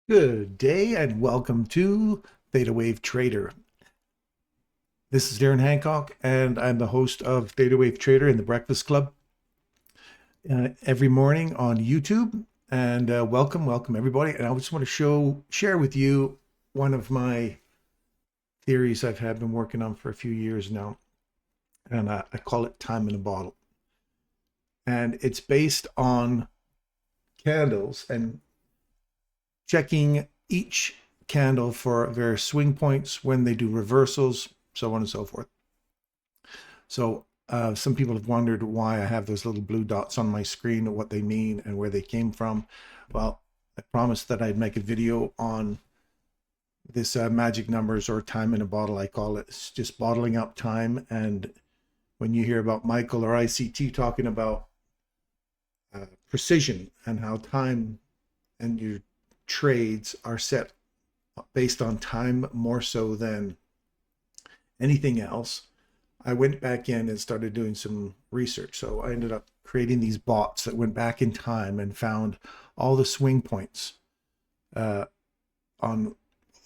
Good day and welcome to ThetaWaveTrader. This is Darren Hancock and I'm the host of ThetaWaveTrader in the Breakfast Club every morning on YouTube. And welcome everybody. And I just want to share with you one of my theories I've been working on for a few years now. And I call it time in a bottle. And it's based on candles and checking each candle for various swing points, when they do reversals, so on and so forth. So some people have wondered why I have those little blue dots on my screen, what they mean and where they came from. Well, I promised that I'd make a video on this magic numbers, or time in a bottle, I call it. It's just bottling up time. And when you hear about Michael or ICT talking about precision and how time and your trades are set based on time more so than anything else, I went back in and started doing some research. So I ended up creating these bots that went back in time and found all the swing points on a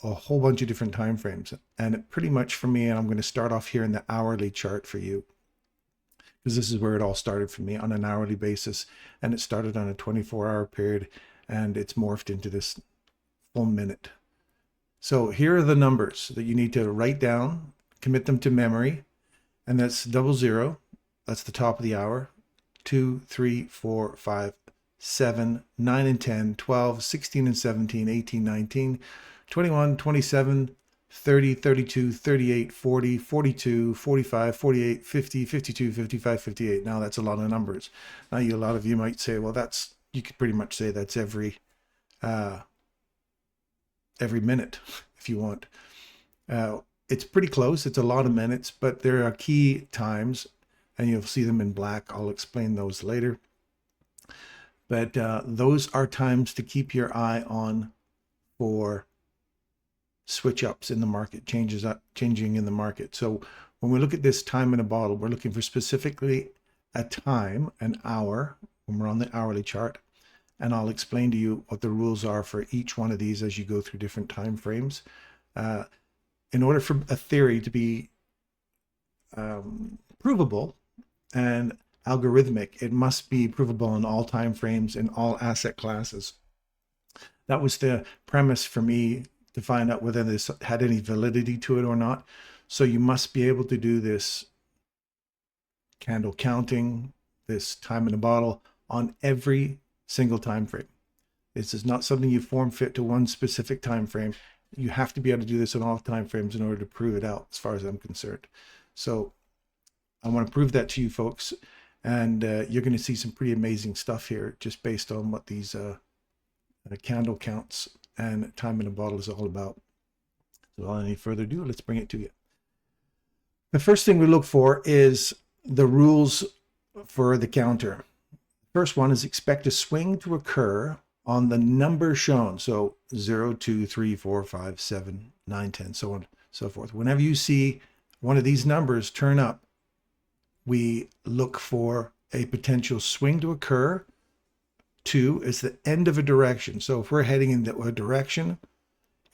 whole bunch of different time frames. And it pretty much for me, and I'm going to start off here in the hourly chart for you, because this is where it all started for me, on an hourly basis. And it started on a 24-hour period, and it's morphed into this full minute. So here are the numbers that you need to write down, commit them to memory. And that's 00, that's the top of the hour, 2, 3, 4, 5, 7, 9 and 10, 12, 16 and 17, 18, 19, 21, 27, 30, 32, 38, 40, 42, 45, 48, 50, 52, 55, 58. Now that's a lot of numbers. Now a lot of you might say, well, you could pretty much say that's every minute if you want. It's pretty close. It's a lot of minutes, but there are key times and you'll see them in black. I'll explain those later. But those are times to keep your eye on for switch ups in the market, changing in the market. So when we look at this time in a bottle, we're looking for specifically a time, an hour, when we're on the hourly chart. And I'll explain to you what the rules are for each one of these as you go through different time frames. In order for a theory to be provable and algorithmic, it must be provable in all time frames, in all asset classes. That was the premise for me, to find out whether this had any validity to it or not. So you must be able to do this candle counting, this time in a bottle, on every single time frame. This is not something you form fit to one specific time frame. You have to be able to do this on all time frames in order to prove it out, as far as I'm concerned. So I want to prove that to you folks, and you're going to see some pretty amazing stuff here, just based on what these candle counts and time in a bottle is all about. So without any further ado, let's bring it to you. The first thing we look for is the rules for the counter. First one is expect a swing to occur on the number shown. So 0, 2, 3, 4, 5, 7, 9, 10, so on and so forth. Whenever you see one of these numbers turn up, we look for a potential swing to occur. 2 is the end of a direction. So if we're heading in a direction,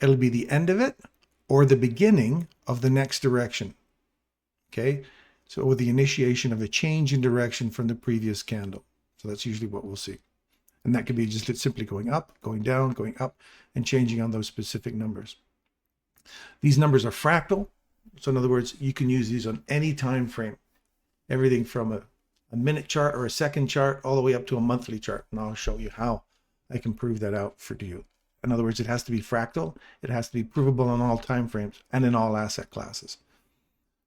it'll be the end of it or the beginning of the next direction. Okay, so with the initiation of a change in direction from the previous candle. So that's usually what we'll see. And that could be just simply going up, going down, going up, and changing on those specific numbers. These numbers are fractal. So in other words, you can use these on any time frame. Everything from a minute chart or a second chart all the way up to a monthly chart. And I'll show you how I can prove that out for you. In other words, it has to be fractal. It has to be provable on all time frames and in all asset classes.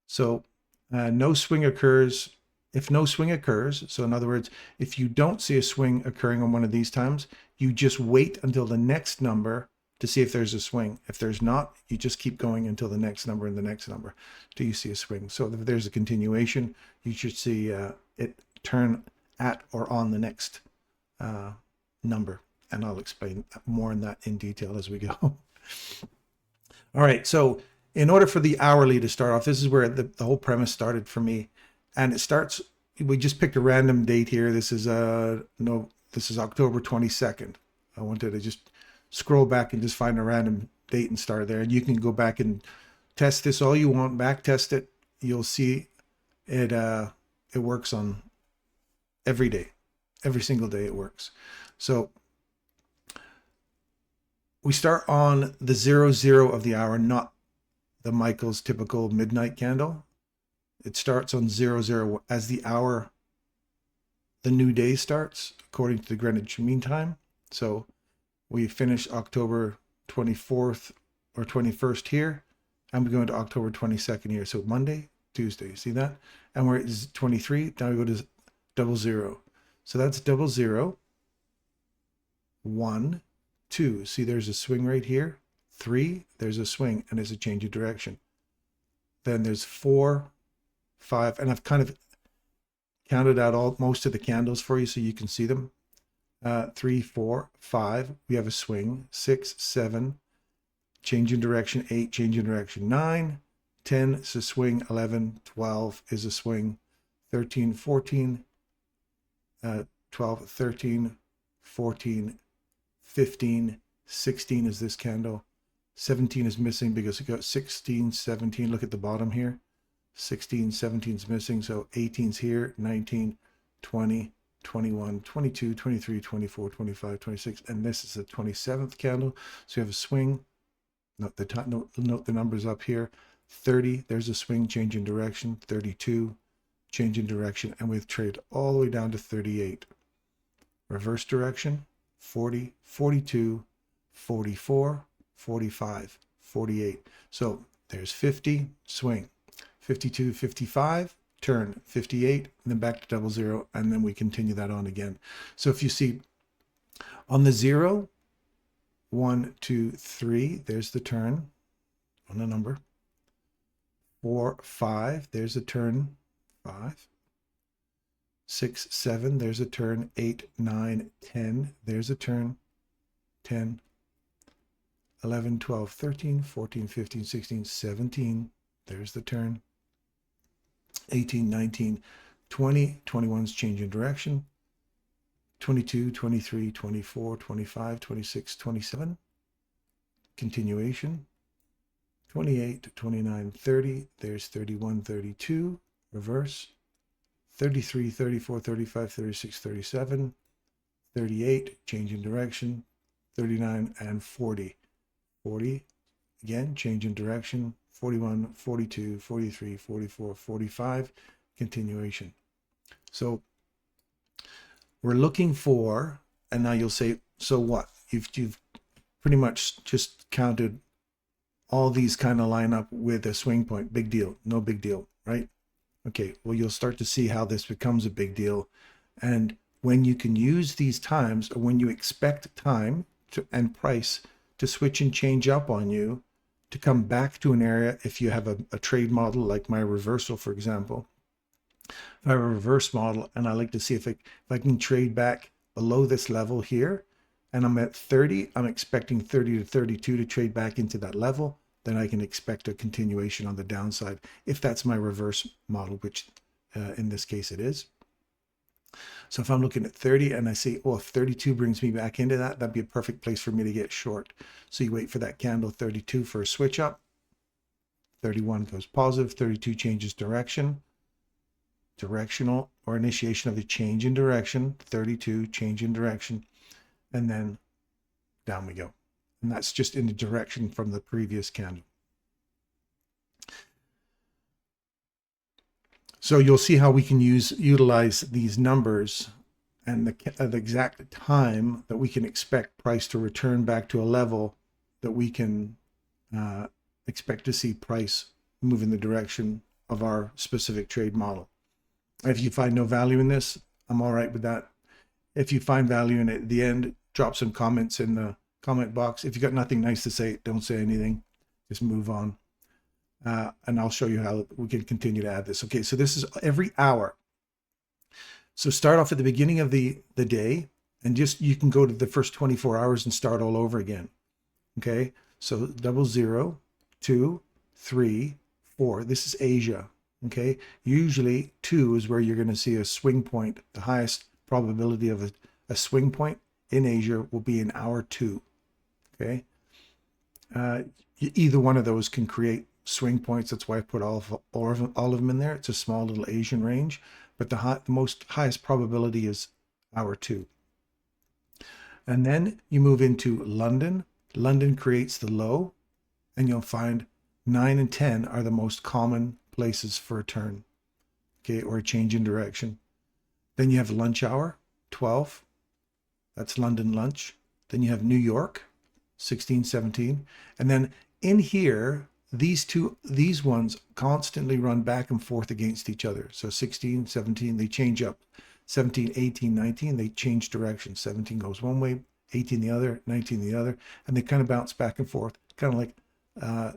So no swing occurs. If no swing occurs, so in other words, if you don't see a swing occurring on one of these times, you just wait until the next number to see if there's a swing. If there's not, you just keep going until the next number and the next number till you see a swing. So if there's a continuation, you should see it turn at or on the next number. And I'll explain more on that in detail as we go. All right, so in order for the hourly to start off, this is where the whole premise started for me. And it starts, we just picked a random date here. This is October 22nd. I wanted to just scroll back and just find a random date and start there. And you can go back and test this all you want, back test it. You'll see it it works on every day. Every single day it works. So we start on the 00 of the hour, not the Michael's typical midnight candle. It starts on 00 as the hour, the new day starts according to the Greenwich Mean Time. So we finish October 24th or 21st here. I'm going to October 22nd here. So Monday, Tuesday, see that? And we're at 23. Now we go to 00. So that's 00. 1, 2. See, there's a swing right here. 3, there's a swing, and there's a change of direction. Then there's 4, 5, and I've kind of counted out most of the candles for you so you can see them. 3, 4, 5, we have a swing. 6, 7, change in direction. 8, change in direction. 9, 10 is a swing. 11, 12 is a swing. 13, 14, 12, 13, 14, 15, 16 is this candle. 17 is missing because it got 16, 17. Look at the bottom here. 16, 17 is missing. So 18's here, 19, 20, 21, 22, 23, 24, 25, 26. And this is the 27th candle. So you have a swing. Note the numbers up here. 30, there's a swing, change in direction. 32, change in direction. And we've traded all the way down to 38. Reverse direction. 40, 42, 44, 45, 48. So there's 50, swing. 52, 55, turn. 58, and then back to 00, and then we continue that on again. So if you see on the 0, 1, 2, 3, there's the turn on the number. 4, 5, there's a turn. 5. 6, 7, there's a turn. 8, 9, 10, there's a turn. 10, 11, 12, 13, 14, 15, 16, 17, there's the turn. 18, 19, 20, 21's change in direction. 22, 23, 24, 25, 26, 27, continuation. 28, 29, 30, there's 31, 32, reverse. 33, 34, 35, 36, 37, 38, change in direction. 39 and 40. 40, again, change in direction. 41, 42, 43, 44, 45, continuation. So we're looking for, and now you'll say, so what? You've pretty much just counted all these kind of line up with a swing point. Big deal. No big deal, right? Okay, well, you'll start to see how this becomes a big deal. And when you can use these times, or when you expect time and price to switch and change up on you, to come back to an area, if you have a trade model like my reversal, for example. If I have a reverse model and I like to see if I can trade back below this level here, and I'm at 30, I'm expecting 30 to 32 to trade back into that level, then I can expect a continuation on the downside, if that's my reverse model, which in this case it is. So if I'm looking at 30 and I see, oh, if 32 brings me back into that, that'd be a perfect place for me to get short. So you wait for that candle 32 for a switch up. 31 goes positive, 32 changes direction. Directional or initiation of a change in direction. 32 change in direction. And then down we go. And that's just in the direction from the previous candle. So you'll see how we can utilize these numbers and the exact time that we can expect price to return back to a level that we can expect to see price move in the direction of our specific trade model. If you find no value in this, I'm all right with that. If you find value in it at the end, drop some comments in the comment box. If you got nothing nice to say, don't say anything. Just move on. And I'll show you how we can continue to add this. Okay, so this is every hour. So start off at the beginning of the day, and just you can go to the first 24 hours and start all over again. Okay, so 00, 2, 3, 4. This is Asia. Okay, usually 2 is where you're going to see a swing point. The highest probability of a swing point in Asia will be in hour 2. Okay. Either one of those can create swing points. That's why I put all of them in there. It's a small little Asian range, but the most highest probability is hour 2. And then you move into London. London creates the low, and you'll find 9 and 10 are the most common places for a turn, okay, or a change in direction. Then you have lunch hour, 12. That's London lunch. Then you have New York, 16, 17. And then in here, these ones constantly run back and forth against each other. So 16, 17, they change up. 17, 18, 19, they change direction. 17 goes one way, 18 the other, 19 the other, and they kind of bounce back and forth, kind of like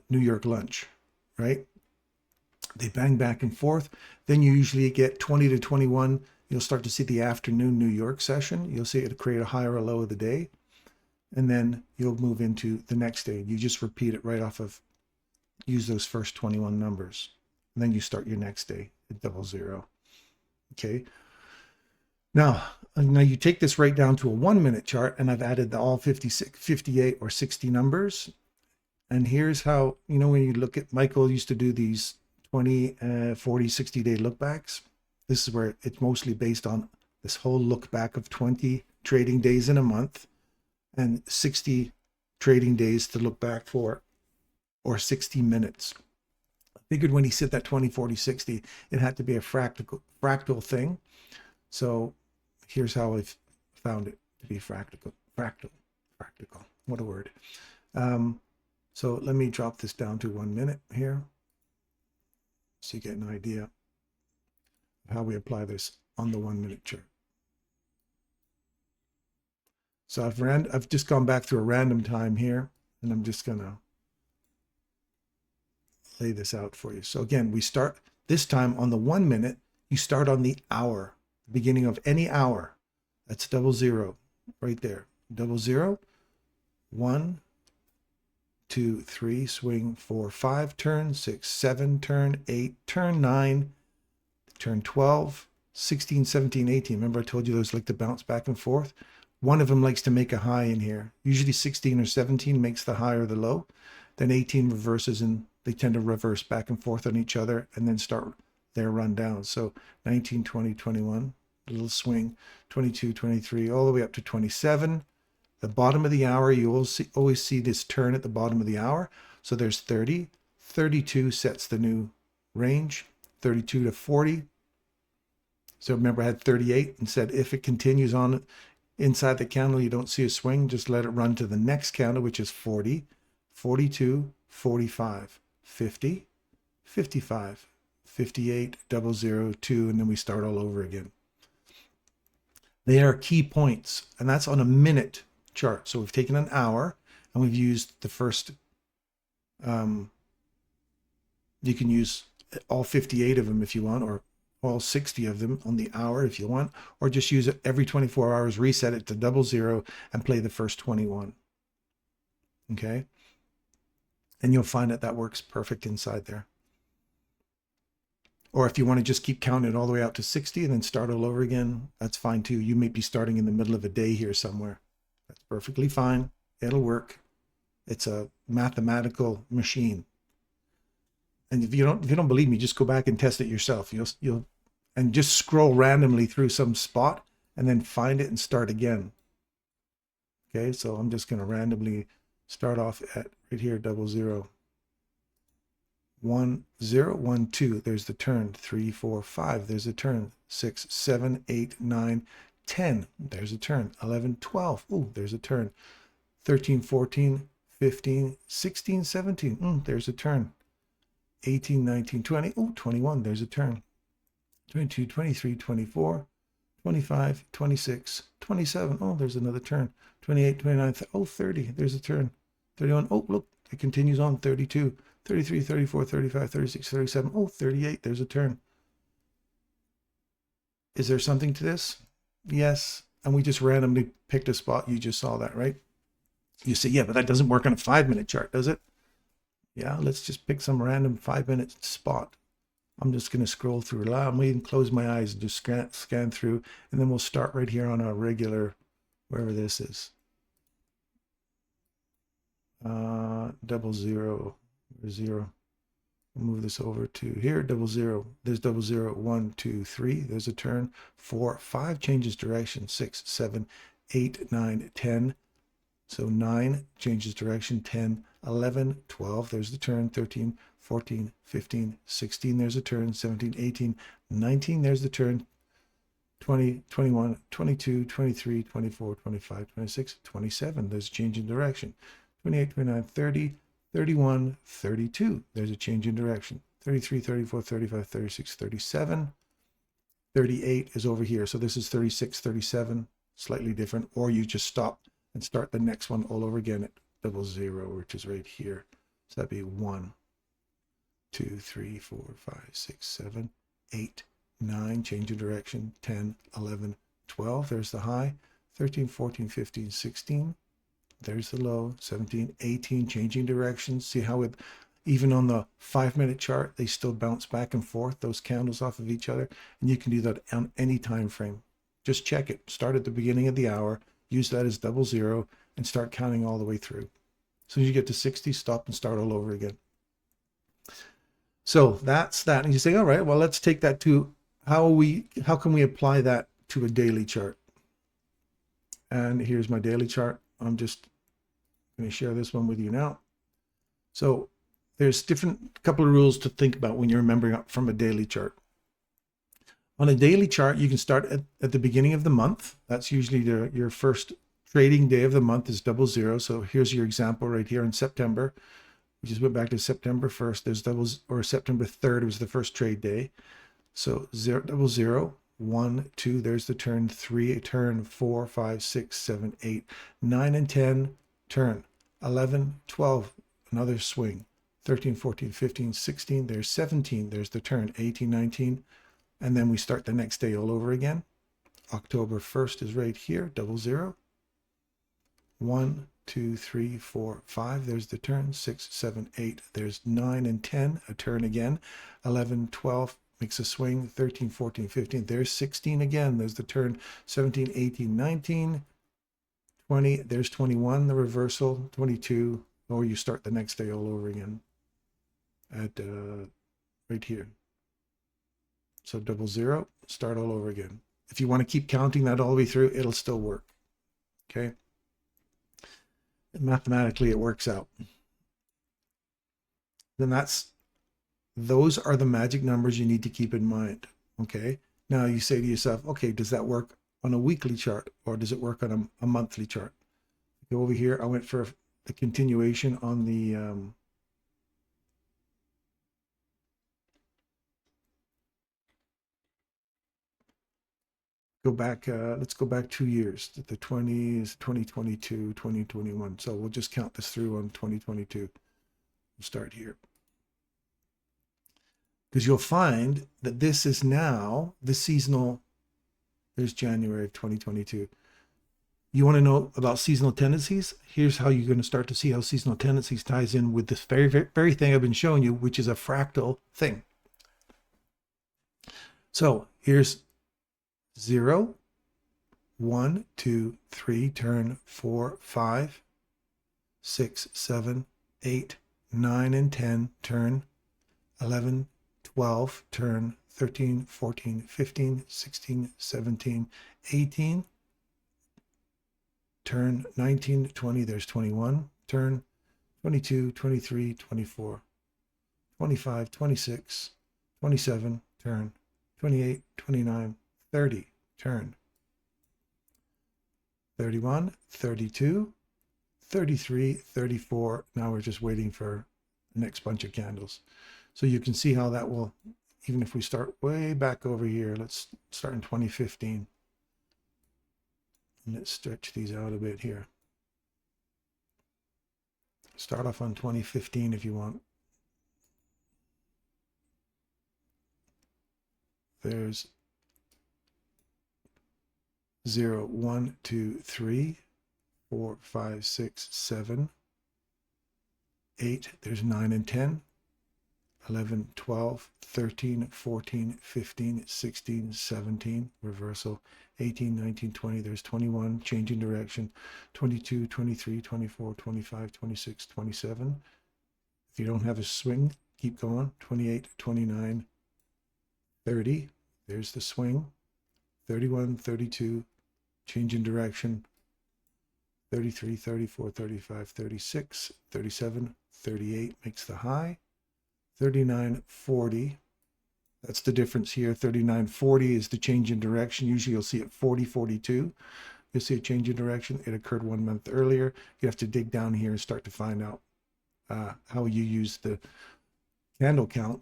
New York lunch, right? They bang back and forth. Then you usually get 20 to 21. You'll start to see the afternoon New York session. You'll see it create a high or a low of the day. And then you'll move into the next day. You just repeat it right off of, use those first 21 numbers. And then you start your next day at 00. Okay. Now you take this right down to a 1 minute chart, and I've added the all 56, 58 or 60 numbers. And here's how, you know, when you look at, Michael used to do these 20, 40, 60 day look backs. This is where it's mostly based on this whole look back of 20 trading days in a month and 60 trading days to look back for, or 60 minutes. I figured when he said that 20, 40, 60, it had to be a fractal thing. So here's how I've found it to be fractal. What a word. So let me drop this down to 1 minute here, so you get an idea of how we apply this on the 1 minute chart. So I've just gone back through a random time here, and I'm just gonna lay this out for you. So again, we start this time on the 1 minute. You start on the hour, the beginning of any hour. That's 00 right there. 00, 1, 2, 3, swing, 4, 5, turn, 6, 7, turn, 8, turn, 9, turn 12, 16, 17, 18. Remember I told you those like to bounce back and forth? One of them likes to make a high in here. Usually 16 or 17 makes the high or the low. Then 18 reverses, and they tend to reverse back and forth on each other and then start their run down. So 19, 20, 21, a little swing, 22, 23, all the way up to 27. The bottom of the hour, you always see this turn at the bottom of the hour. So there's 30, 32 sets the new range, 32 to 40. So remember I had 38 and said if it continues on inside the candle, you don't see a swing, just let it run to the next candle, which is 40, 42, 45, 50, 55, 58, 00, 2, and then we start all over again. They are key points, and that's on a minute chart. So we've taken an hour and we've used the first, you can use all 58 of them if you want, or all 60 of them on the hour if you want, or just use it every 24 hours, reset it to 00 and play the first 21. Okay. And you'll find that that works perfect inside there. Or if you want to just keep counting it all the way out to 60 and then start all over again, that's fine too. You may be starting in the middle of a day here somewhere. That's perfectly fine. It'll work. It's a mathematical machine. And if you don't believe me, just go back and test it yourself. You'll and just scroll randomly through some spot and then find it and start again. Okay, so I'm just going to randomly start off at right here, 00. 1, 0, 1, 2, there's the turn. 3, 4, 5, there's a turn. 6, 7, 8, 9, 10, there's a turn. 11, 12, ooh, there's a turn. 13, 14, 15, 16, 17, there's a turn. 18, 19, 20, ooh, 21, there's a turn. 22, 23, 24, 25, 26, 27, oh, there's another turn. 28, 29, oh, 30, there's a turn. 31, oh, look, it continues on. 32, 33, 34, 35, 36, 37, oh, 38, there's a turn. Is there something to this? Yes. And we just randomly picked a spot. You just saw that, right? You say, yeah, but that doesn't work on a 5-minute chart, does it? Yeah, let's just pick some random 5-minute spot. I'm just going to scroll through. Allow me to close my eyes and just scan through. And then we'll start right here on our regular, wherever this is. double zero, or zero. We'll move this over to here, double zero. There's double zero, 1, 2, 3. There's a turn. 4, 5 changes direction. 6, 7, 8, 9, 10. So 9 changes direction. 10, 11, 12. There's the turn. 13, 14, 15, 16. There's a turn. 17, 18, 19. There's the turn. 20, 21, 22, 23, 24, 25, 26, 27. There's a change in direction. 28, 29, 30, 31, 32. There's a change in direction. 33, 34, 35, 36, 37. 38 is over here. So this is 36, 37, slightly different. Or you just stop and start the next one all over again at double zero, which is right here. So that'd be 1, 2, 3, 4, 5, 6, 7, 8, 9, change of direction, 10, 11, 12, there's the high, 13, 14, 15, 16, there's the low, 17, 18, changing directions. See how it, even on the 5-minute chart, they still bounce back and forth, those candles off of each other, and you can do that on any time frame. Just check it, start at the beginning of the hour, use that as double zero, and start counting all the way through. As soon as you get to 60, stop and start all over again. So that's that. And you say, all right, well, let's take that to how can we apply that to a daily chart? And here's my daily chart. I'm just going to share this one with you now. So there's couple of rules to think about when you're remembering from a daily chart. On a daily chart, you can start at the beginning of the month. That's usually your first trading day of the month is double zero. So here's your example right here in September. We just went back to September 1st. There's or September 3rd was the first trade day. So 0, double zero, 1, 2, there's the turn, 3, a turn, 4, 5, 6, 7, 8, 9, and 10, turn, 11, 12, another swing, 13, 14, 15, 16, there's 17, there's the turn, 18, 19, and then we start the next day all over again. October 1st is right here, double zero, 1, 2, 3, 4, 5, there's the turn, 6, 7, 8, there's 9 and 10, a turn again, 11, 12, makes a swing, 13, 14, 15, there's 16 again, there's the turn, 17, 18, 19, 20, there's 21, the reversal, 22, or you start the next day all over again at right here. So double zero, start all over again. If you want to keep counting that all the way through, it'll still work. Okay. And mathematically, it works out. Then those are the magic numbers you need to keep in mind. Okay. Now you say to yourself, okay, does that work on a weekly chart or does it work on a monthly chart? Go over here. I went for the continuation on the go back. Let's go back 2 years. The 20s, 2022, 2021. So we'll just count this through on 2022. We'll start here. Because you'll find that this is now the seasonal. There's January of 2022. You want to know about seasonal tendencies? Here's how you're going to start to see how seasonal tendencies ties in with this very thing I've been showing you, which is a fractal thing. So here's 0, 1, 2, 3, turn, 4, 5, 6, 7, 8, 9, and 10, turn, 11, 12, turn, 13, 14, 15, 16, 17, 18, turn, 19, 20, there's 21, turn, 22, 23, 24, 25, 26, 27, turn, 28, 29, 30, turn, 31, 32, 33, 34. Now we're just waiting for the next bunch of candles. So you can see how that will, even if we start way back over here, let's start in 2015. And let's stretch these out a bit here. Start off on 2015 if you want. There's 0, 1, 2, 3, 4, 5, 6, 7, 8. There's 9 and 10. 11, 12, 13, 14, 15, 16, 17, reversal, 18, 19, 20, there's 21, changing direction, 22, 23, 24, 25, 26, 27, If you don't have a swing, keep going. 28, 29, 30. There's the swing. 31, 32, change in direction. 33, 34, 35, 36, 37, 38 makes the high. 39, 40. That's the difference here. 39, 40 is the change in direction. Usually you'll see it 40, 42. You'll see a change in direction. It occurred 1 month earlier. You have to dig down here and start to find out how you use the candle count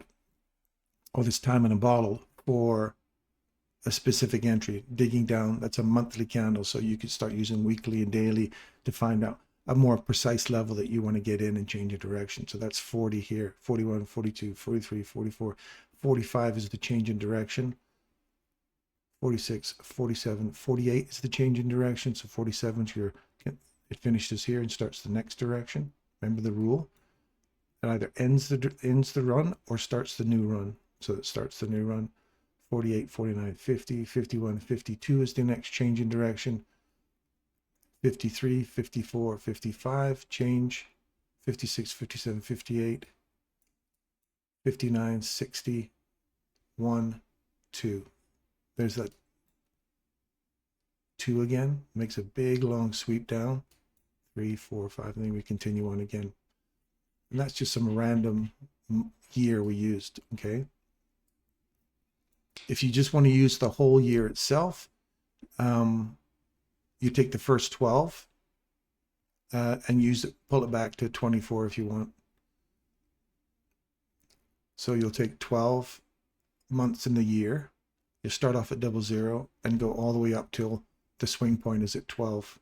or this time in a bottle for a specific entry. Digging down, that's a monthly candle, so you could start using weekly and daily to find out a more precise level that you want to get in and change your direction. So that's 40 here, 41, 42, 43, 44, 45 is the change in direction. 46, 47, 48 is the change in direction. So 47 is it finishes here and starts the next direction. Remember the rule. It either ends the run or starts the new run. So it starts the new run. 48, 49, 50, 51, 52 is the next change in direction. 53, 54, 55, change. 56, 57, 58, 59, 60, 1, 2. There's that 2 again. Makes a big long sweep down. 3, 4, 5, and then we continue on again. And that's just some random year we used, okay? If you just want to use the whole year itself, you take the first 12 and pull it back to 24 if you want. So you'll take 12 months in the year. You start off at 00 and go all the way up till the swing point is at 12.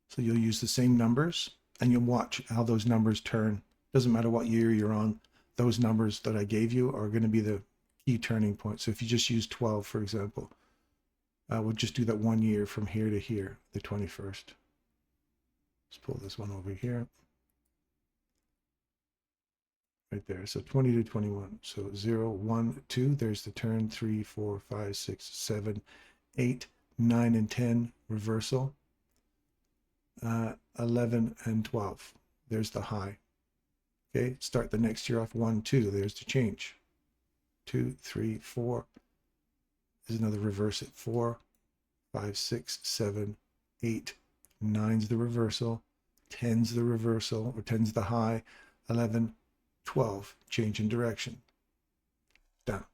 So you'll use the same numbers and you'll watch how those numbers turn. Doesn't matter what year you're on. Those numbers that I gave you are going to be the key turning point. So if you just use 12, for example, we'll just do that 1 year from here to here, the 21st. Let's pull this one over here. Right there. So 20 to 21. So 0, 1, 2. There's the turn. 3, 4, 5, 6, 7, 8, 9, and 10. Reversal. 11 and 12. There's the high. Okay. Start the next year off 1, 2. There's the change. 2, 3, 4. There's another reverse at 4, 5, 6, 7, 8, 9's the reversal. 10's the reversal, or 10's the high. 11, 12, change in direction. Done.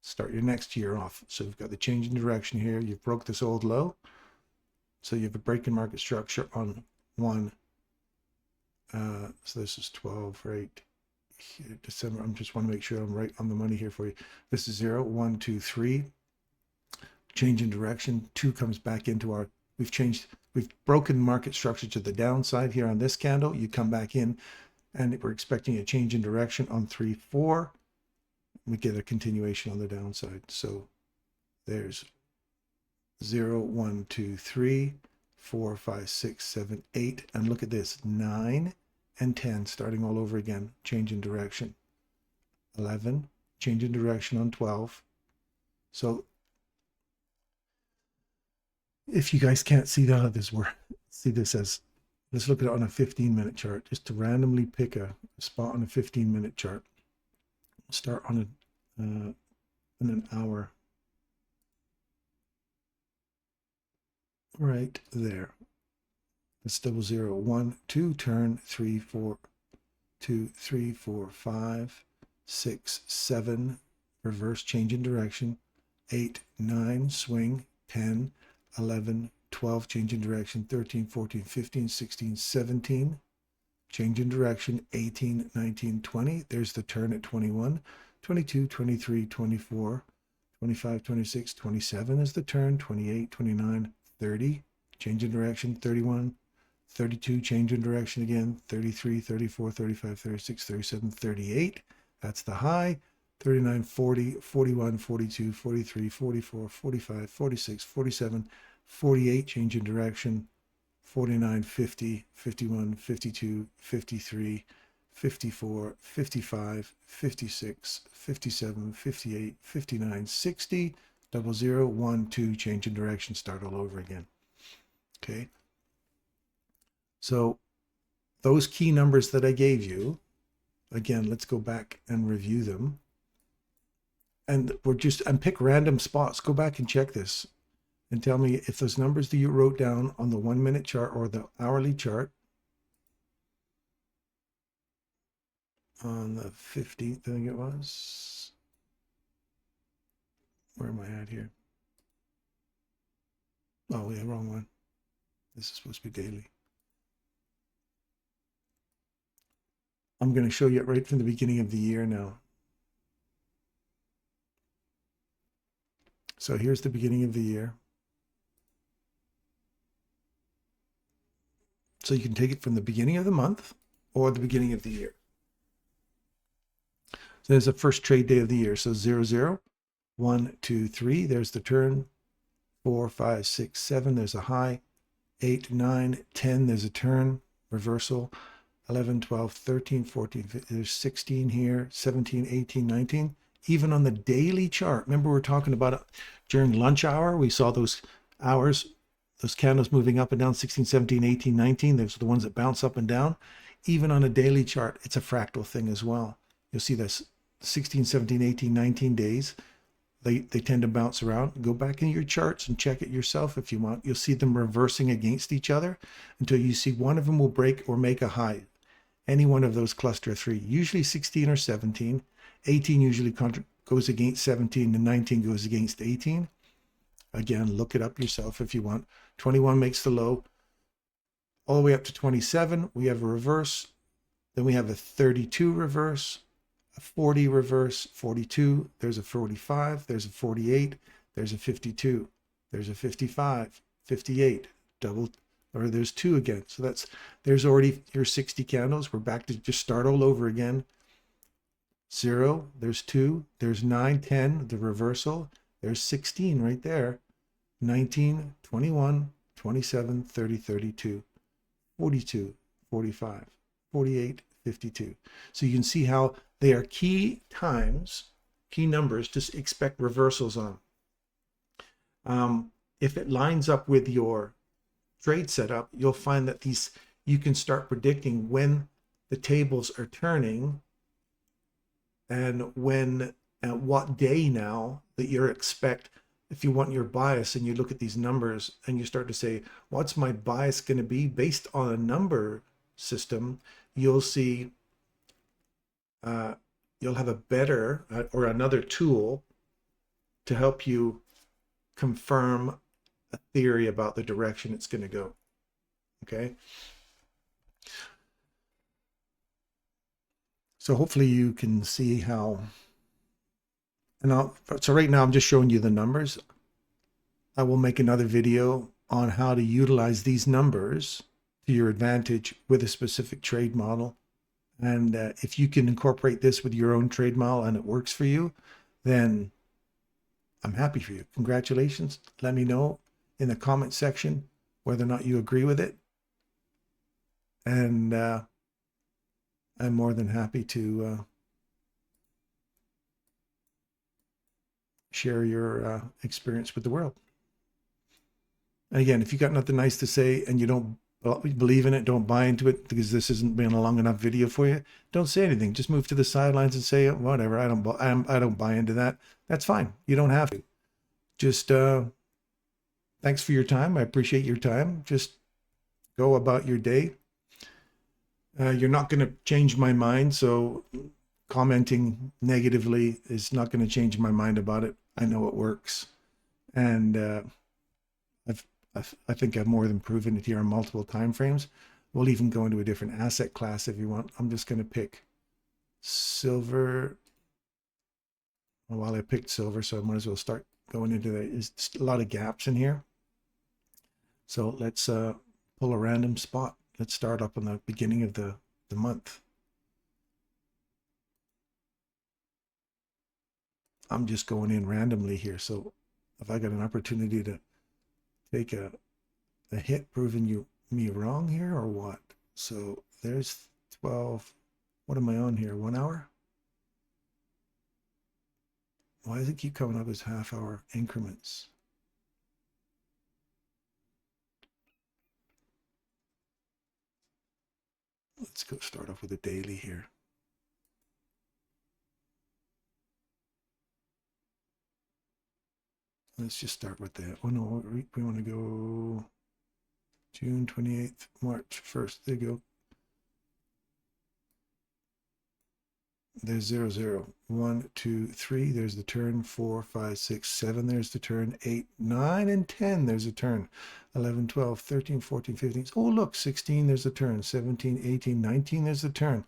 Start your next year off. So you've got the change in direction here. You've broke this old low. So you have a break in market structure on 1. So this is 12, right? Here, December. I just want to make sure I'm right on the money here for you. This is 0, 1, 2, 3. Change in direction. 2 comes back into our, we've broken market structure to the downside here on this candle. You come back in and we're expecting a change in direction on 3, 4. We get a continuation on the downside. So there's 0, 1, 2, 3, 4, 5, 6, 7, 8. And look at this, 9 and 10 starting all over again. Change in direction. 11, change in direction on 12. So if you guys can't see how this works, see this as, let's look at it on a 15-minute chart, just to randomly pick a spot on a 15-minute chart. Start on an hour. Right there. That's 00, 1, 2, turn, 3, 4, 2, 3, 4, 5, 6, 7, reverse, change in direction, 8, 9, swing, 10, 11, 12, change in direction, 13, 14, 15, 16, 17, change in direction, 18, 19, 20. There's the turn at 21, 22, 23, 24, 25, 26, 27 is the turn, 28, 29, 30, change in direction, 31, 32, change in direction again, 33, 34, 35, 36, 37, 38. That's the high. 39, 40, 41, 42, 43, 44, 45, 46, 47, 48, change in direction, 49, 50, 51, 52, 53, 54, 55, 56, 57, 58, 59, 60, 00, 1, 2, change in direction, start all over again. Okay. So those key numbers that I gave you again, let's go back and review them. And pick random spots. Go back and check this and tell me if those numbers that you wrote down on the 1 minute chart or the hourly chart on the 15th, I think it was. Where am I at here? Oh, yeah, wrong one. This is supposed to be daily. I'm going to show you it right from the beginning of the year now. So here's the beginning of the year. So you can take it from the beginning of the month or the beginning of the year. So there's the first trade day of the year. So 0, 0, 1, 2, 3. There's the turn. 4, 5, 6, 7. There's a high. 8, 9, 10. There's a turn. Reversal. 11, 12, 13, 14. 15, there's 16 here. 17, 18, 19. Even on the daily chart. Remember, we were talking about it during lunch hour. We saw those hours, those candles moving up and down, 16, 17, 18, 19. Those are the ones that bounce up and down. Even on a daily chart, it's a fractal thing as well. You'll see this 16, 17, 18, 19 days. They tend to bounce around. Go back in your charts and check it yourself if you want. You'll see them reversing against each other until you see one of them will break or make a high. Any one of those cluster 3, usually 16 or 17. 18 usually goes against 17 and 19 goes against 18. Again, look it up yourself if you want. 21 makes the low. All the way up to 27, we have a reverse. Then we have a 32 reverse, a 40 reverse, 42. There's a 45. There's a 48. There's a 52. There's a 55, 58. Double, or there's 2 again. So there's already your 60 candles. We're back to just start all over again. 0, there's 2, there's 9, 10, the reversal, there's 16 right there, 19, 21, 27, 30, 32, 42, 45, 48, 52. So you can see how they are key times, key numbers to expect reversals on. If it lines up with your trade setup, you'll find that you can start predicting when the tables are turning and what day now that you expect. If you want your bias and you look at these numbers and you start to say, what's my bias going to be based on a number system, you'll see you'll have a better or another tool to help you confirm a theory about the direction it's going to go. Okay. So hopefully you can see how, so right now I'm just showing you the numbers. I will make another video on how to utilize these numbers to your advantage with a specific trade model. And if you can incorporate this with your own trade model and it works for you, then I'm happy for you. Congratulations. Let me know in the comment section whether or not you agree with it. And I'm more than happy to share your experience with the world. And again, if you got nothing nice to say and you don't believe in it, don't buy into it because this hasn't been a long enough video for you, don't say anything. Just move to the sidelines and say, whatever, I don't buy into that. That's fine. You don't have to. Just thanks for your time. I appreciate your time. Just go about your day. You're not going to change my mind, so commenting negatively is not going to change my mind about it. I know it works, and I think I've more than proven it here on multiple time frames. We'll even go into a different asset class if you want. I'm just going to pick silver. Well, I picked silver, so I might as well start going into that. There's a lot of gaps in here, so let's pull a random spot. Let's start up on the beginning of the month. I'm just going in randomly here. So if I got an opportunity to take a hit proving me wrong here or what? So there's 12. What am I on here? 1 hour? Why does it keep coming up as half-hour increments? Let's go start off with a daily here. Let's just start with that. Oh no, we want to go June 28th, March 1st. There you go. There's 0, 0, 1, 2, 3. There's the turn. 4, 5, 6, 7. There's the turn. 8, 9, and 10. There's a turn. 11, 12, 13, 14, 15. Oh, look, 16. There's a turn. 17, 18, 19. There's a turn.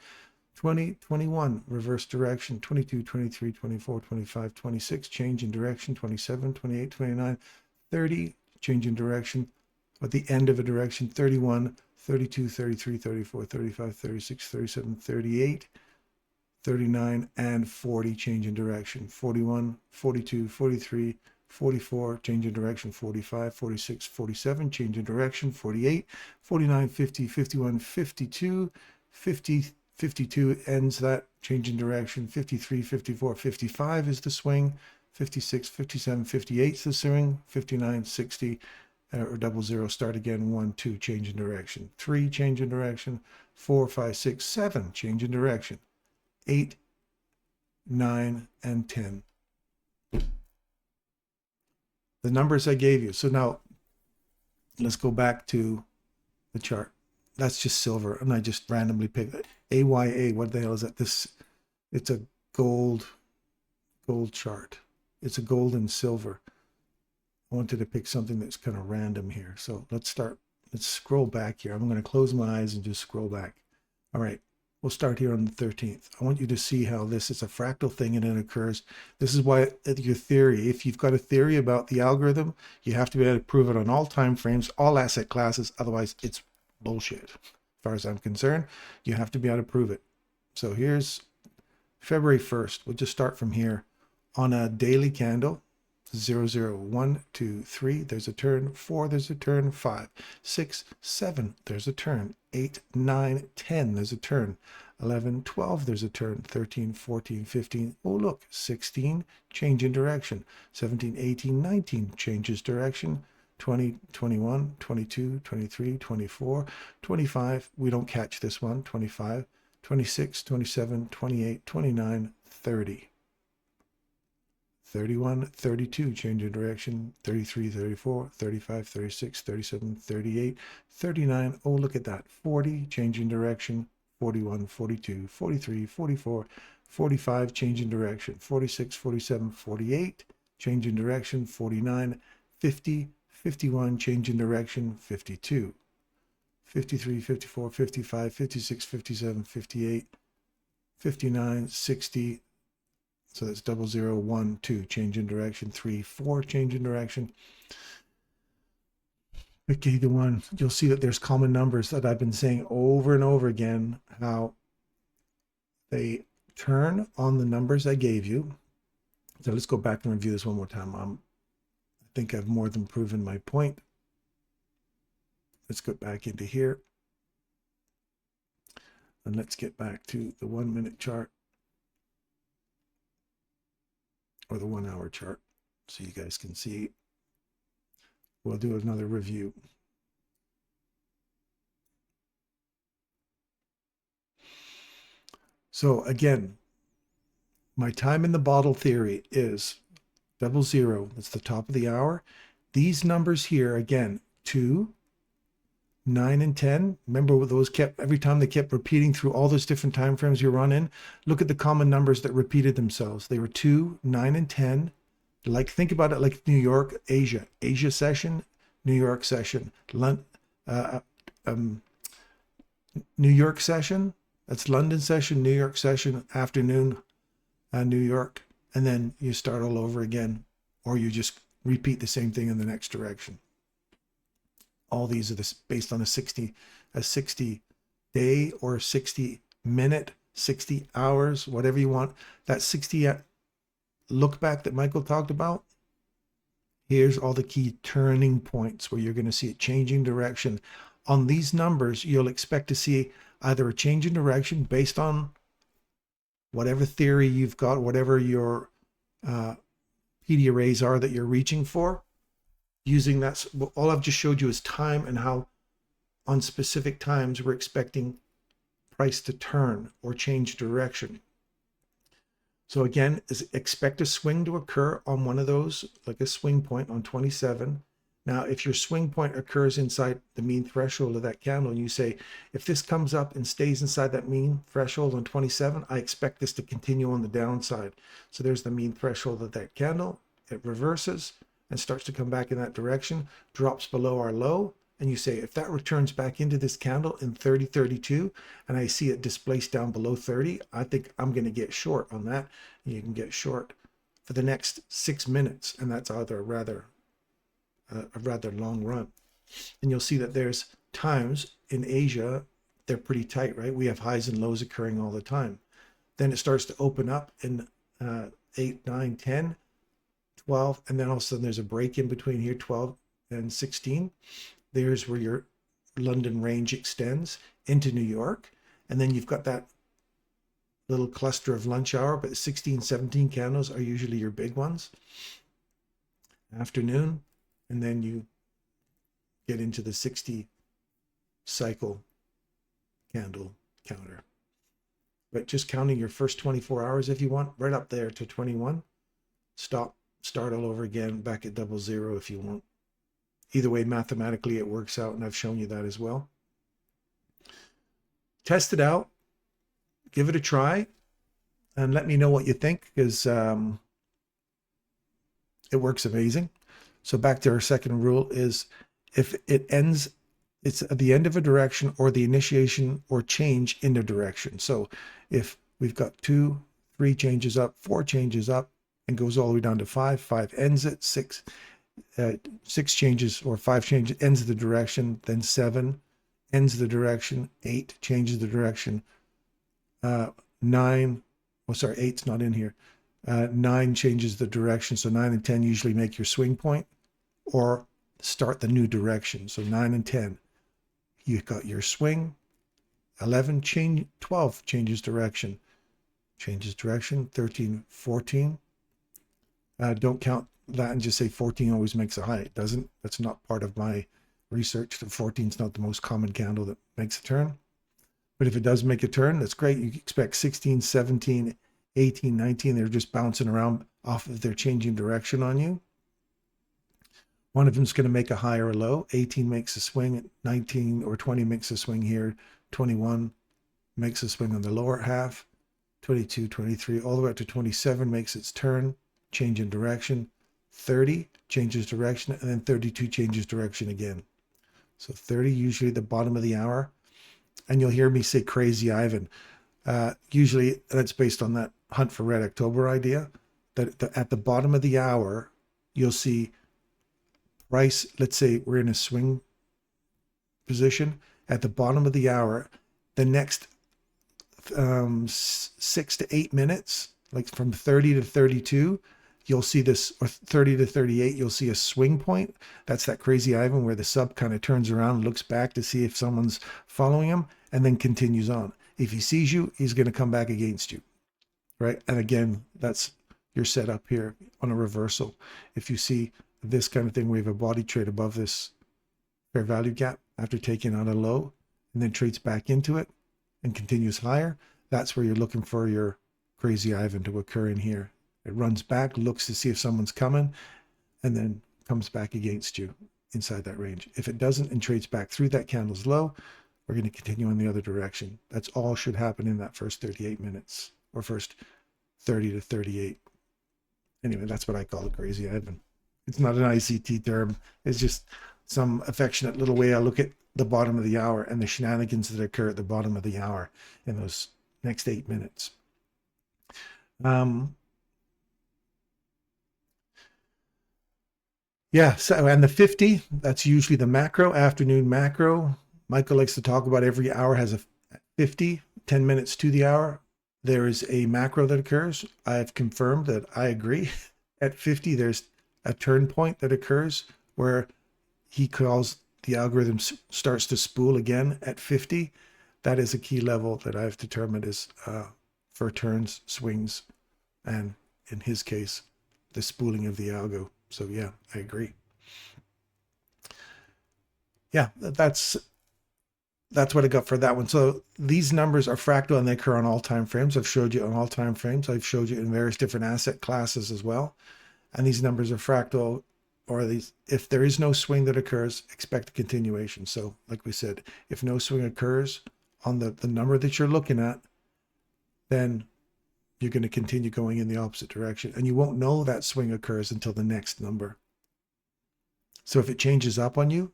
20, 21, reverse direction. 22, 23, 24, 25, 26. Change in direction. 27, 28, 29, 30. Change in direction. At the end of a direction. 31, 32, 33, 34, 35, 36, 37, 38. 39 and 40, change in direction. 41, 42, 43, 44, change in direction. 45, 46, 47, change in direction. 48, 49, 50, 51, 52, 50, 52 ends that, change in direction. 53, 54, 55 is the swing. 56, 57, 58 is the swing. 59, 60, or 00, start again. 1, 2, change in direction. 3, change in direction. 4, 5, 6, 7, change in direction. 8, 9, and 10. The numbers I gave you. So now let's go back to the chart. That's just silver, and I just randomly picked AYA. What the hell is that? It's a gold chart. It's a gold and silver. I wanted to pick something that's kind of random here. So let's scroll back here. I'm going to close my eyes and just scroll back. All right. We'll start here on the 13th. I want you to see how this is a fractal thing and it occurs. This is why your theory, if you've got a theory about the algorithm, you have to be able to prove it on all time frames, all asset classes. Otherwise, it's bullshit. As far as I'm concerned, you have to be able to prove it. So here's February 1st. We'll just start from here. On a daily candle, 0, 0, 1, 2, 3, there's a turn. 4, there's a turn. 5, 6, 7, there's a turn. 8, 9, 10, there's a turn. 11, 12, there's a turn. 13, 14, 15, oh look, 16, change in direction. 17, 18, 19, changes direction. 20, 21, 22, 23, 24, 25, we don't catch this one. 25, 26, 27, 28, 29, 30. 31, 32, change of direction. 33, 34, 35, 36, 37, 38, 39. Oh, look at that. 40, change in direction. 41, 42, 43, 44, 45, change in direction. 46, 47, 48, change in direction. 49, 50, 51, change in direction. 52, 53, 54, 55, 56, 57, 58, 59, 60. So that's 00, 1, 2, change in direction. 3, 4, change in direction. Okay, the one, you'll see that there's common numbers that I've been saying over and over again, how they turn on the numbers I gave you. So let's go back and review this one more time. I think I've more than proven my point. Let's go back into here. And let's get back to the 1 minute chart. Or the 1 hour chart, so you guys can see. We'll do another review. So again, my time in the bottle theory is 00, that's the top of the hour. These numbers here, again, 2, 9, and 10. Remember those kept, every time they kept repeating through all those different time frames you run in. Look at the common numbers that repeated themselves. They were 2, 9, and 10. Like, think about it like New York, Asia session, New York session, New York session. That's London session, New York session, afternoon, New York, and then you start all over again, or you just repeat the same thing in the next direction. All these are based on a 60 day or 60 minute, 60 hours, whatever you want. That 60 look back that Michael talked about. Here's all the key turning points where you're going to see it changing direction. On these numbers, you'll expect to see either a change in direction based on whatever theory you've got, whatever your PD arrays are that you're reaching for. Using that, all I've just showed you is time and how on specific times we're expecting price to turn or change direction. So again, expect a swing to occur on one of those, like a swing point on 27. Now, if your swing point occurs inside the mean threshold of that candle, and you say, if this comes up and stays inside that mean threshold on 27, I expect this to continue on the downside. So there's the mean threshold of that candle. It reverses and starts to come back in that direction, drops below our low. And you say, if that returns back into this candle in 30.32, and I see it displaced down below 30, I think I'm going to get short on that. And you can get short for the next 6 minutes, and that's either a rather long run. And you'll see that there's times in Asia, they're pretty tight, right? We have highs and lows occurring all the time. Then it starts to open up in 8, 9, 10, 12, and then all of a sudden there's a break in between here, 12 and 16. There's where your London range extends into New York. And then you've got that little cluster of lunch hour, but 16, 17 candles are usually your big ones. Afternoon, and then you get into the 60 cycle candle counter. But just counting your first 24 hours if you want, right up there to 21. Stop, start all over again, back at 00 if you want. Either way, mathematically it works out, and I've shown you that as well. Test it out, give it a try, and let me know what you think, because it works amazing. So back to our second rule is, if it ends, it's at the end of a direction or the initiation or change in a direction. So if we've got 2, 3 changes up, 4 changes up, and goes all the way down to 5, 5 ends it, 6 changes or 5 changes, ends the direction, then 7 ends the direction, 8 changes the direction, 9, oh sorry, 8's not in here, 9 changes the direction. So 9 and 10 usually make your swing point or start the new direction. So 9 and 10, you got your swing. 11 change, 12 changes direction, 13, 14. Don't count that and just say 14 always makes a high. It doesn't. That's not part of my research. The 14 is not the most common candle that makes a turn. But if it does make a turn, that's great. You expect 16, 17, 18, 19. They're just bouncing around off of their changing direction on you. One of them is going to make a high or a low. 18 makes a swing. 19 or 20 makes a swing here. 21 makes a swing on the lower half. 22, 23, all the way up to 27 makes its turn, change in direction. 30 changes direction, and then 32 changes direction again. So 30 usually the bottom of the hour. And you'll hear me say Crazy Ivan. Usually that's based on that Hunt for Red October idea, that at the bottom of the hour, you'll see price. Let's say we're in a swing position. At the bottom of the hour, the next 6 to 8 minutes, like from 30 to 32, you'll see this, or 30 to 38, you'll see a swing point. That's that Crazy Ivan where the sub kind of turns around, looks back to see if someone's following him, and then continues on. If he sees you, he's going to come back against you, right? And again, that's your setup here on a reversal. If you see this kind of thing, we have a body trade above this fair value gap after taking on a low, and then trades back into it and continues higher. That's where you're looking for your Crazy Ivan to occur in here. It runs back, looks to see if someone's coming, and then comes back against you inside that range. If it doesn't and trades back through that candle's low, we're going to continue in the other direction. That's all should happen in that first 38 minutes, or first 30 to 38. Anyway, that's what I call a Crazy Ivan. It's not an ICT term. It's just some affectionate little way I look at the bottom of the hour and the shenanigans that occur at the bottom of the hour in those next 8 minutes. Yeah, so, and the 50, that's usually the macro, afternoon macro. Michael likes to talk about every hour has a 50, 10 minutes to the hour. There is a macro that occurs. I've confirmed that I agree. At 50, there's a turn point that occurs where he calls the algorithm starts to spool again at 50. That is a key level that I've determined is for turns, swings, and in his case, the spooling of the algo. So yeah, I agree. Yeah, that's that's what I got for that one. So these numbers are fractal and they occur on all time frames. I've showed you on all time frames. I've showed you in various different asset classes as well. And these numbers are fractal, or these, if there is no swing that occurs, expect a continuation. So like we said, if no swing occurs on the number that you're looking at, then you're going to continue going in the opposite direction. And you won't know that swing occurs until the next number. So if it changes up on you,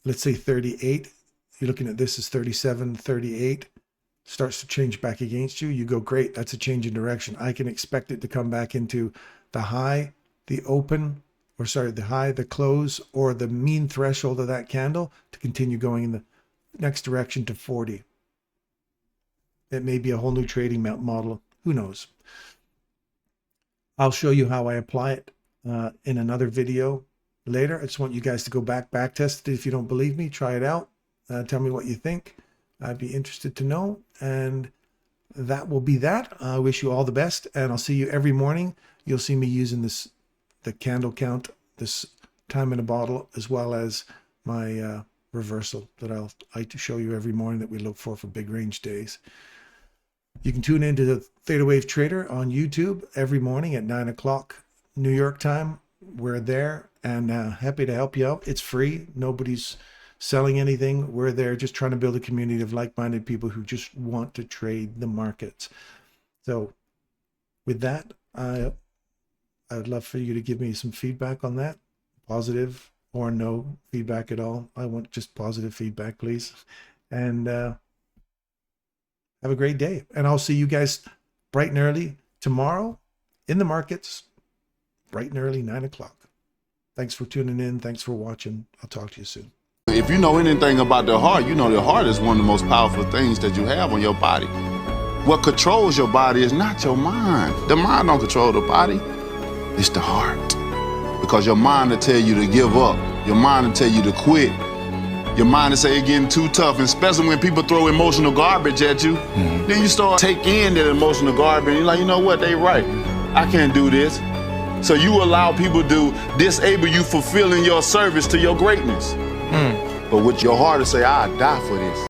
let's say 38, you're looking at this as 37, 38, starts to change back against you, you go, great, that's a change in direction. I can expect it to come back into the high, the open, or sorry, the high, the close, or the mean threshold of that candle to continue going in the next direction to 40. It may be a whole new trading model. Who knows? I'll show you how I apply it in another video later. I just want you guys to go back test it. If you don't believe me, try it out. Tell me what you think. I'd be interested to know. And that will be that. I wish you all the best, and I'll see you every morning. You'll see me using the candle count, this time in a bottle, as well as my reversal that I like to show you every morning that we look for big range days. You can tune into the ThetaWaveTrader on YouTube every morning at 9 o'clock New York time. We're there and happy to help you out. It's free. Nobody's selling anything. We're there just trying to build a community of like-minded people who just want to trade the markets. So with that, I would love for you to give me some feedback on that, positive or no feedback at all. I want just positive feedback, please. And have a great day. And I'll see you guys bright and early tomorrow in the markets, bright and early, 9 o'clock. Thanks for tuning in. Thanks for watching. I'll talk to you soon. If you know anything about the heart, you know the heart is one of the most powerful things that you have on your body. What controls your body is not your mind. The mind don't control the body. It's the heart. Because your mind will tell you to give up. Your mind will tell you to quit. Your mind will say it's getting too tough, and especially when people throw emotional garbage at you, then you start taking in that emotional garbage, and you're like, you know what, they right. I can't do this. So you allow people to disable you fulfilling your service to your greatness. But with your heart to say, I'll die for this.